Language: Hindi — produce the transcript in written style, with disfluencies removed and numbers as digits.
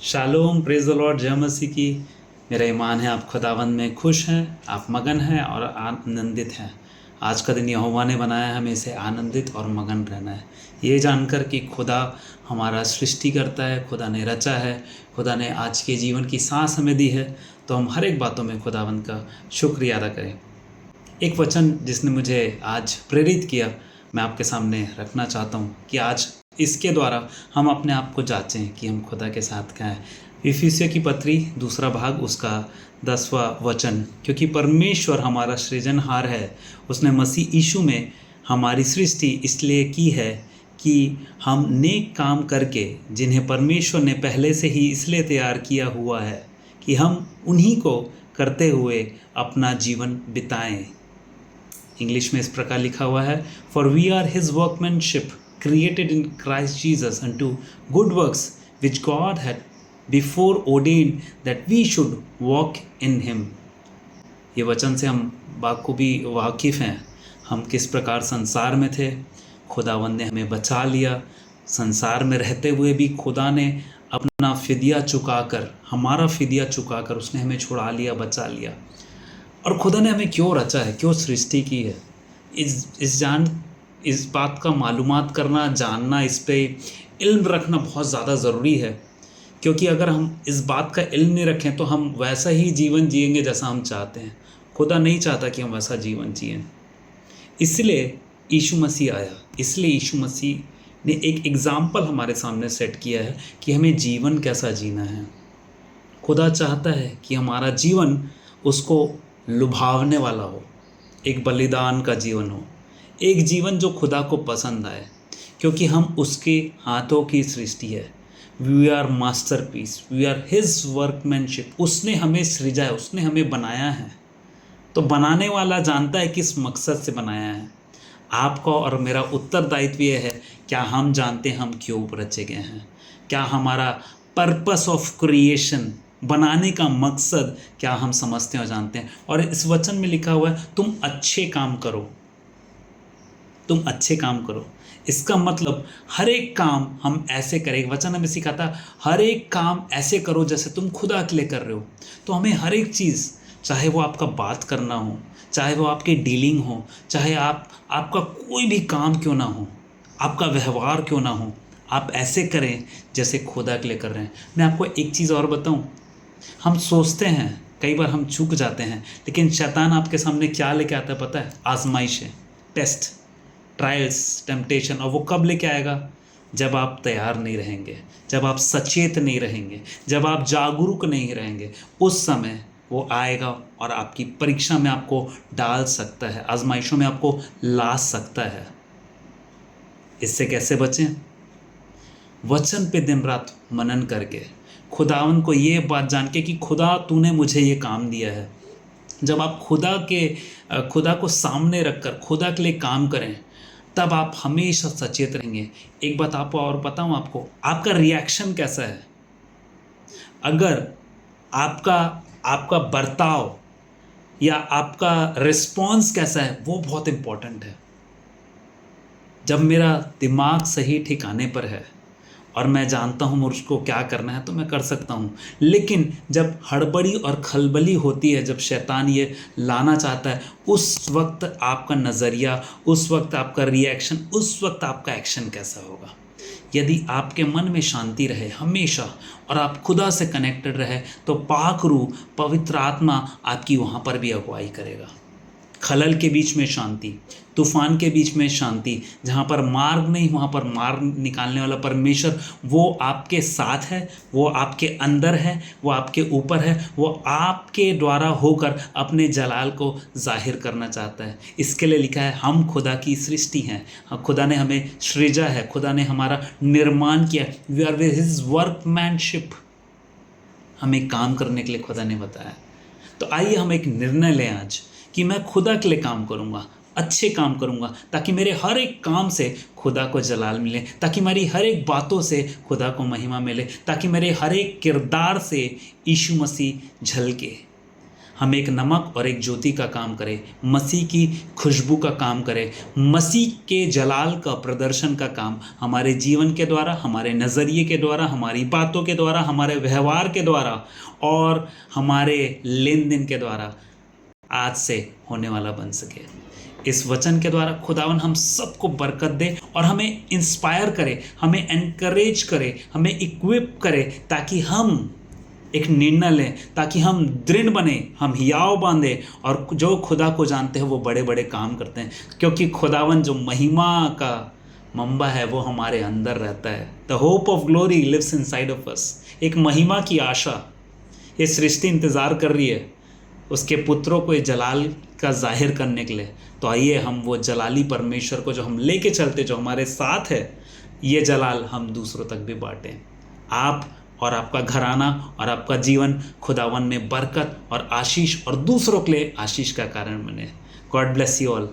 शालोम, प्रेज द लॉर्ड, जय मसीह की। मेरा ईमान है आप खुदावंद में खुश हैं, आप मगन हैं और आनंदित हैं। आज का दिन यहोवा ने बनाया है, हमें इसे आनंदित और मगन रहना है, ये जानकर कि खुदा हमारा सृष्टि करता है, खुदा ने रचा है, खुदा ने आज के जीवन की सांस हमें दी है। तो हम हर एक बातों में खुदावंद का शुक्रिया अदा करें। एक वचन जिसने मुझे आज प्रेरित किया, मैं आपके सामने रखना चाहता हूँ कि आज इसके द्वारा हम अपने आप को जांचें कि हम खुदा के साथ क्या हैं। इफिसियों की पत्री दूसरा भाग उसका 10वां वचन, क्योंकि परमेश्वर हमारा सृजनहार है, उसने मसीह यीशु में हमारी सृष्टि इसलिए की है कि हम नेक काम करके, जिन्हें परमेश्वर ने पहले से ही इसलिए तैयार किया हुआ है कि हम उन्हीं को करते हुए अपना जीवन बिताएं। इंग्लिश में इस प्रकार लिखा हुआ है, for we are his workmanship created in Christ Jesus unto good works which God had before ordained that we should walk in him। ये वचन से हम बाखूबी वाकिफ़ हैं, हम किस प्रकार संसार में थे, खुदावंद ने हमें बचा लिया। संसार में रहते हुए भी खुदा ने अपना फिदिया चुकाकर, हमारा फिदिया चुकाकर उसने हमें छुड़ा लिया, बचा लिया। और खुदा ने हमें क्यों रचा है, क्यों सृष्टि की है, इस बात का मालूमात करना, जानना, इस पे इल्म रखना बहुत ज़्यादा ज़रूरी है। क्योंकि अगर हम इस बात का इल्म नहीं रखें तो हम वैसा ही जीवन जिएंगे जैसा हम चाहते हैं। खुदा नहीं चाहता कि हम वैसा जीवन जिएं। इसलिए यीशु मसीह आया, इसलिए यीशु मसीह ने एक एग्ज़ाम्पल हमारे सामने सेट किया है कि हमें जीवन कैसा जीना है। खुदा चाहता है कि हमारा जीवन उसको लुभावने वाला हो, एक बलिदान का जीवन हो, एक जीवन जो खुदा को पसंद आए, क्योंकि हम उसके हाथों की सृष्टि है। We are masterpiece, we are his workmanship. उसने हमें सृजा है, उसने हमें बनाया है। तो बनाने वाला जानता है किस मकसद से बनाया है। आपका और मेरा उत्तरदायित्व ये है, क्या हम जानते हैं हम क्यों रचे गए हैं? क्या हमारा पर्पस ऑफ क्रिएशन, बनाने का मकसद क्या हम समझते हैं और जानते हैं? और इस वचन में लिखा हुआ है, तुम अच्छे काम करो, तुम अच्छे काम करो। इसका मतलब हर एक काम हम ऐसे करें। वचन हमें सिखाता, हर एक काम ऐसे करो जैसे तुम खुदा के लिए कर रहे हो। तो हमें हर एक चीज़, चाहे वो आपका बात करना हो, चाहे वो आपकी डीलिंग हो, चाहे आपका कोई भी काम क्यों ना हो, आपका व्यवहार क्यों ना हो, आप ऐसे करें जैसे खुदा के लिए कर रहे हैं। मैं आपको एक चीज़ और बताऊँ, हम सोचते हैं, कई बार हम चूक जाते हैं, लेकिन शैतान आपके सामने क्या लेके आता है पता है? आजमाइशें, टेस्ट, ट्रायल्स, टेम्पटेशन। और वो कब लेके आएगा? जब आप तैयार नहीं रहेंगे, जब आप सचेत नहीं रहेंगे, जब आप जागरूक नहीं रहेंगे, उस समय वो आएगा और आपकी परीक्षा में आपको डाल सकता है, आजमाइशों में आपको ला सकता है। इससे कैसे बचें? वचन पे दिन रात मनन करके, खुदावन को ये बात जान के कि खुदा तूने मुझे ये काम दिया है। जब आप खुदा को सामने रखकर खुदा के लिए काम करें, तब आप हमेशा सचेत रहेंगे। एक बात आपको और बताऊं, आपको आपका रिएक्शन कैसा है, अगर आपका बर्ताव या आपका रिस्पॉन्स कैसा है, वो बहुत इम्पोर्टेंट है। जब मेरा दिमाग सही ठिकाने पर है और मैं जानता हूँ मुझको क्या करना है तो मैं कर सकता हूँ। लेकिन जब हड़बड़ी और खलबली होती है, जब शैतान ये लाना चाहता है, उस वक्त आपका नज़रिया, उस वक्त आपका रिएक्शन, उस वक्त आपका एक्शन कैसा होगा? यदि आपके मन में शांति रहे हमेशा और आप खुदा से कनेक्टेड रहे, तो पाक रूह, पवित्र आत्मा आपकी वहाँ पर भी अगुवाई करेगा। खलल के बीच में शांति, तूफान के बीच में शांति, जहाँ पर मार्ग नहीं वहाँ पर मार्ग निकालने वाला परमेश्वर, वो आपके साथ है, वो आपके अंदर है, वो आपके ऊपर है, वो आपके द्वारा होकर अपने जलाल को जाहिर करना चाहता है। इसके लिए लिखा है, हम खुदा की सृष्टि हैं, खुदा ने हमें सृजा है, खुदा ने हमारा निर्माण किया। We are with his workmanship. हमें काम करने के लिए खुदा ने बताया। तो आइए हम एक निर्णय लें आज कि मैं खुदा के लिए काम करूँगा, अच्छे काम करूँगा, ताकि मेरे हर एक काम से खुदा को जलाल मिले, ताकि मेरी हर एक बातों से खुदा को महिमा मिले, ताकि मेरे हर एक किरदार से यीशु मसीह झलके। हम एक नमक और एक ज्योति का काम करें, मसीह की खुशबू का काम करें, मसीह के जलाल का प्रदर्शन का काम हमारे जीवन के द्वारा, हमारे नज़रिए के द्वारा, हमारी बातों के द्वारा, हमारे व्यवहार के द्वारा और हमारे लेन देन के द्वारा आज से होने वाला बन सके। इस वचन के द्वारा खुदावन हम सबको बरकत दे और हमें इंस्पायर करे, हमें एनकरेज करे, हमें इक्विप करे, ताकि हम एक निर्णय लें, ताकि हम दृढ़ बने, हम हियाव बांधे और जो खुदा को जानते हैं वो बड़े बड़े काम करते हैं, क्योंकि खुदावन जो महिमा का मंबा है वो हमारे अंदर रहता है। The hope of glory lives inside of us. एक महिमा की आशा ये सृष्टि इंतज़ार कर रही है उसके पुत्रों को ये जलाल का जाहिर करने के लिए। तो आइए हम वो जलाली परमेश्वर को जो हम लेके चलते, जो हमारे साथ है, ये जलाल हम दूसरों तक भी बांटें। आप और आपका घराना और आपका जीवन खुदावन में बरकत और आशीष और दूसरों के लिए आशीष का कारण बने। God bless you all.